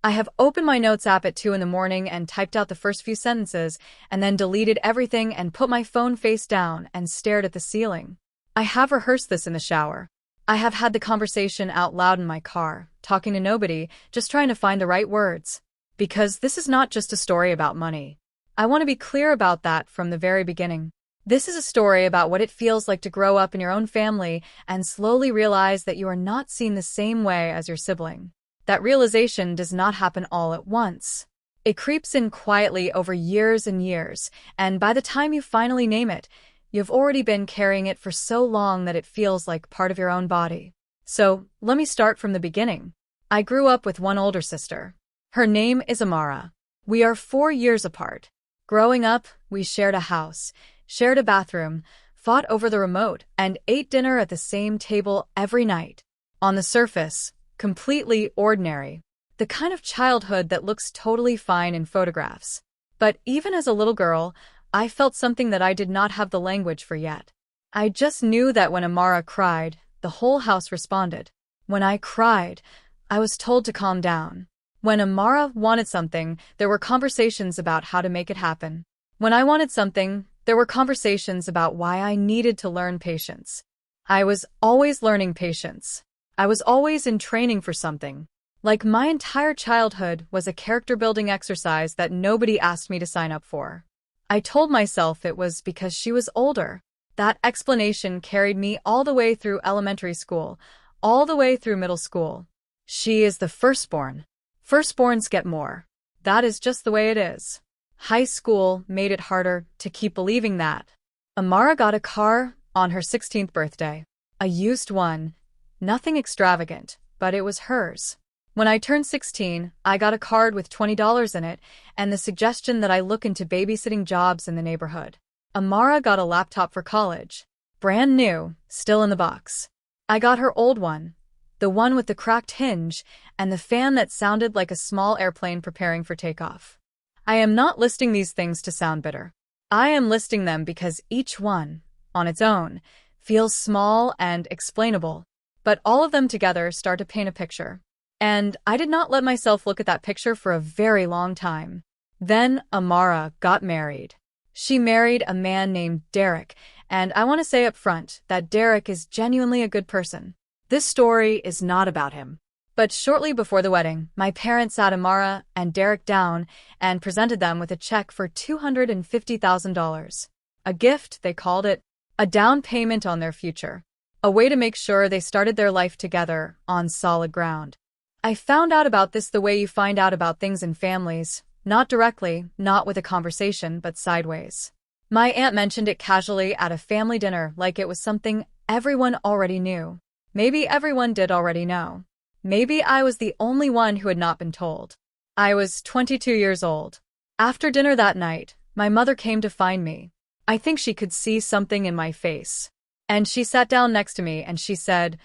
I have opened my notes app at 2 in the morning and typed out the first few sentences, and then deleted everything and put my phone face down and stared at the ceiling. I have rehearsed this in the shower. I have had the conversation out loud in my car, talking to nobody, just trying to find the right words. Because this is not just a story about money. I want to be clear about that from the very beginning. This is a story about what it feels like to grow up in your own family and slowly realize that you are not seen the same way as your sibling. That realization does not happen all at once. It creeps in quietly over years and years, and by the time you finally name it, you've already been carrying it for so long that it feels like part of your own body. So, let me start from the beginning. I grew up with one older sister. Her name is Amara. We are 4 years apart. Growing up, we shared a house, shared a bathroom, fought over the remote, and ate dinner at the same table every night. On the surface, completely ordinary. The kind of childhood that looks totally fine in photographs. But even as a little girl, I felt something that I did not have the language for yet. I just knew that when Amara cried, the whole house responded. When I cried, I was told to calm down. When Amara wanted something, there were conversations about how to make it happen. When I wanted something, there were conversations about why I needed to learn patience. I was always learning patience. I was always in training for something. Like my entire childhood was a character-building exercise that nobody asked me to sign up for. I told myself it was because she was older. That explanation carried me all the way through elementary school, all the way through middle school. She is the firstborn. Firstborns get more. That is just the way it is. High school made it harder to keep believing that. Amara got a car on her 16th birthday. A used one. Nothing extravagant, but it was hers. When I turned 16, I got a card with $20 in it and the suggestion that I look into babysitting jobs in the neighborhood. Amara got a laptop for college. Brand new, still in the box. I got her old one. The one with the cracked hinge and the fan that sounded like a small airplane preparing for takeoff. I am not listing these things to sound bitter. I am listing them because each one, on its own, feels small and explainable. But all of them together start to paint a picture. And I did not let myself look at that picture for a very long time. Then Amara got married. She married a man named Derek, and I want to say up front that Derek is genuinely a good person. This story is not about him. But shortly before the wedding, my parents sat Amara and Derek down and presented them with a check for $250,000. A gift, they called it, a down payment on their future. A way to make sure they started their life together on solid ground. I found out about this the way you find out about things in families, not directly, not with a conversation, but sideways. My aunt mentioned it casually at a family dinner like it was something everyone already knew. Maybe everyone did already know. Maybe I was the only one who had not been told. I was 22 years old. After dinner that night, my mother came to find me. I think she could see something in my face. And she sat down next to me and she said,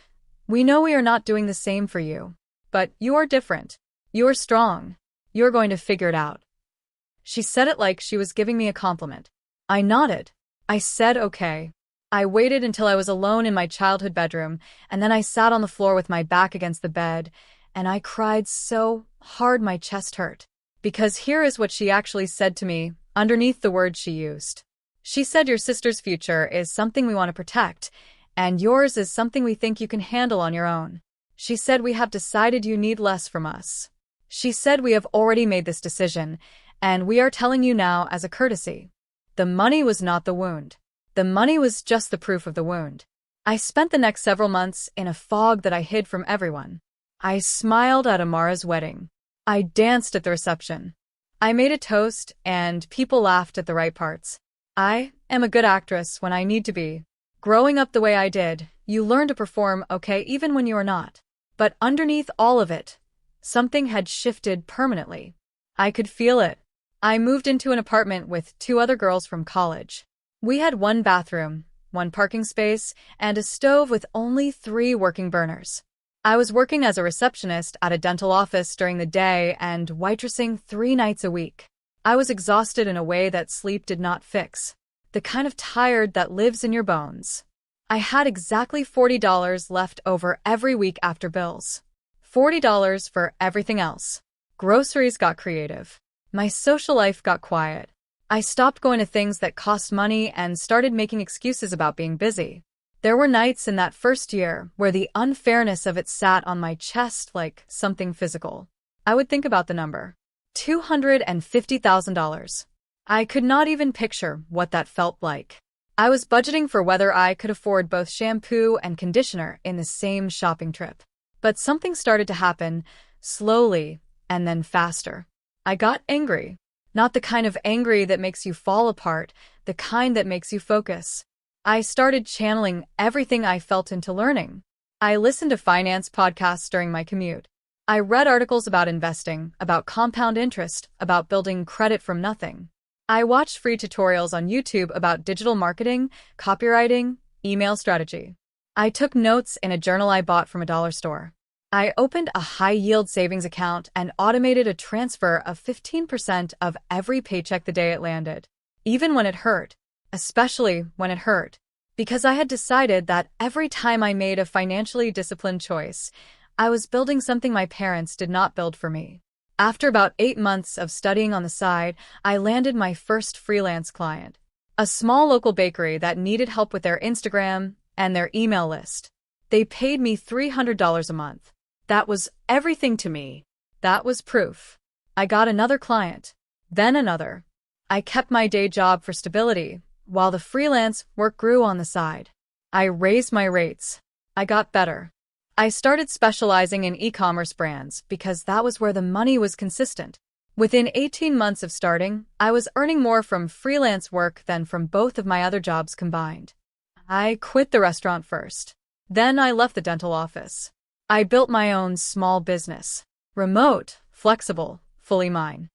"We know we are not doing the same for you. But you are different. You are strong. You're going to figure it out." She said it like she was giving me a compliment. I nodded. I said okay. I waited until I was alone in my childhood bedroom, and then I sat on the floor with my back against the bed, and I cried so hard my chest hurt. Because here is what she actually said to me, underneath the words she used. She said, "Your sister's future is something we want to protect, and yours is something we think you can handle on your own." She said, "We have decided you need less from us." She said, "We have already made this decision, and we are telling you now as a courtesy." The money was not the wound. The money was just the proof of the wound. I spent the next several months in a fog that I hid from everyone. I smiled at Amara's wedding. I danced at the reception. I made a toast, and people laughed at the right parts. I am a good actress when I need to be. Growing up the way I did, you learn to perform okay even when you are not. But underneath all of it, something had shifted permanently. I could feel it. I moved into an apartment with 2 other girls from college. We had 1 bathroom, 1 parking space, and a stove with only 3 working burners. I was working as a receptionist at a dental office during the day and waitressing 3 nights a week. I was exhausted in a way that sleep did not fix. The kind of tired that lives in your bones. I had exactly $40 left over every week after bills. $40 for everything else. Groceries got creative. My social life got quiet. I stopped going to things that cost money and started making excuses about being busy. There were nights in that first year where the unfairness of it sat on my chest like something physical. I would think about the number. $250,000. I could not even picture what that felt like. I was budgeting for whether I could afford both shampoo and conditioner in the same shopping trip. But something started to happen, slowly and then faster. I got angry. Not the kind of angry that makes you fall apart, the kind that makes you focus. I started channeling everything I felt into learning. I listened to finance podcasts during my commute. I read articles about investing, about compound interest, about building credit from nothing. I watched free tutorials on YouTube about digital marketing, copywriting, email strategy. I took notes in a journal I bought from a dollar store. I opened a high-yield savings account and automated a transfer of 15% of every paycheck the day it landed. Even when it hurt. Especially when it hurt. Because I had decided that every time I made a financially disciplined choice, I was building something my parents did not build for me. After about 8 months of studying on the side, I landed my first freelance client. A small local bakery that needed help with their Instagram and their email list. They paid me $300 a month. That was everything to me. That was proof. I got another client. Then another. I kept my day job for stability, while the freelance work grew on the side. I raised my rates. I got better. I started specializing in e-commerce brands because that was where the money was consistent. Within 18 months of starting, I was earning more from freelance work than from both of my other jobs combined. I quit the restaurant first. Then I left the dental office. I built my own small business. Remote, flexible, fully mine.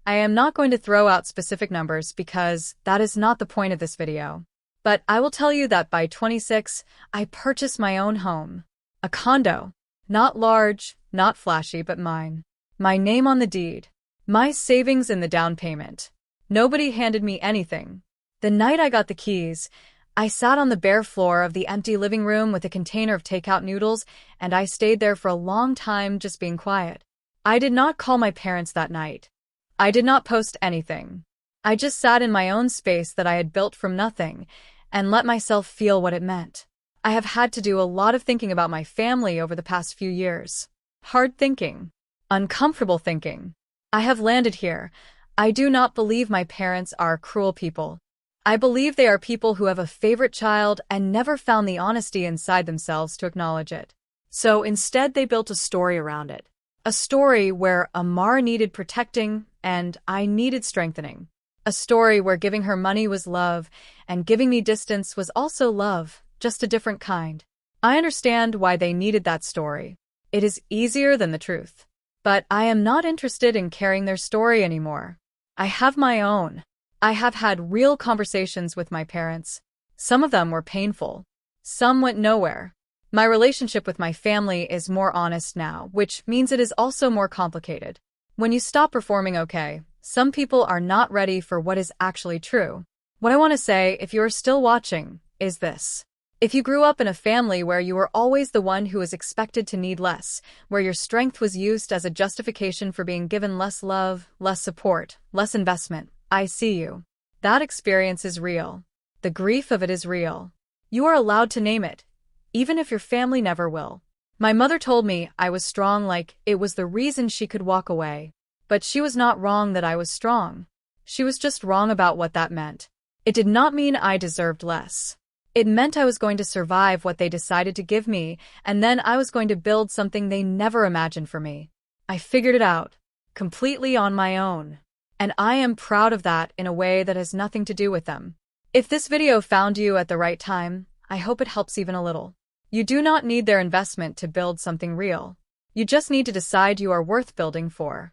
I am not going to throw out specific numbers because that is not the point of this video. But I will tell you that by 26, I purchased my own home. A condo. Not large, not flashy, but mine. My name on the deed. My savings in the down payment. Nobody handed me anything. The night I got the keys, I sat on the bare floor of the empty living room with a container of takeout noodles, and I stayed there for a long time just being quiet. I did not call my parents that night. I did not post anything. I just sat in my own space that I had built from nothing and let myself feel what it meant. I have had to do a lot of thinking about my family over the past few years. Hard thinking. Uncomfortable thinking. I have landed here. I do not believe my parents are cruel people. I believe they are people who have a favorite child and never found the honesty inside themselves to acknowledge it. So instead they built a story around it. A story where Amar needed protecting and I needed strengthening. A story where giving her money was love and giving me distance was also love, just a different kind. I understand why they needed that story. It is easier than the truth. But I am not interested in carrying their story anymore. I have my own. I have had real conversations with my parents. Some of them were painful. Some went nowhere. My relationship with my family is more honest now, which means it is also more complicated. When you stop performing okay, some people are not ready for what is actually true. What I want to say, if you are still watching, is this. If you grew up in a family where you were always the one who was expected to need less, where your strength was used as a justification for being given less love, less support, less investment, I see you. That experience is real. The grief of it is real. You are allowed to name it, even if your family never will. My mother told me I was strong like it was the reason she could walk away. But she was not wrong that I was strong. She was just wrong about what that meant. It did not mean I deserved less. It meant I was going to survive what they decided to give me, and then I was going to build something they never imagined for me. I figured it out, completely on my own. And I am proud of that in a way that has nothing to do with them. If this video found you at the right time, I hope it helps even a little. You do not need their investment to build something real. You just need to decide you are worth building for.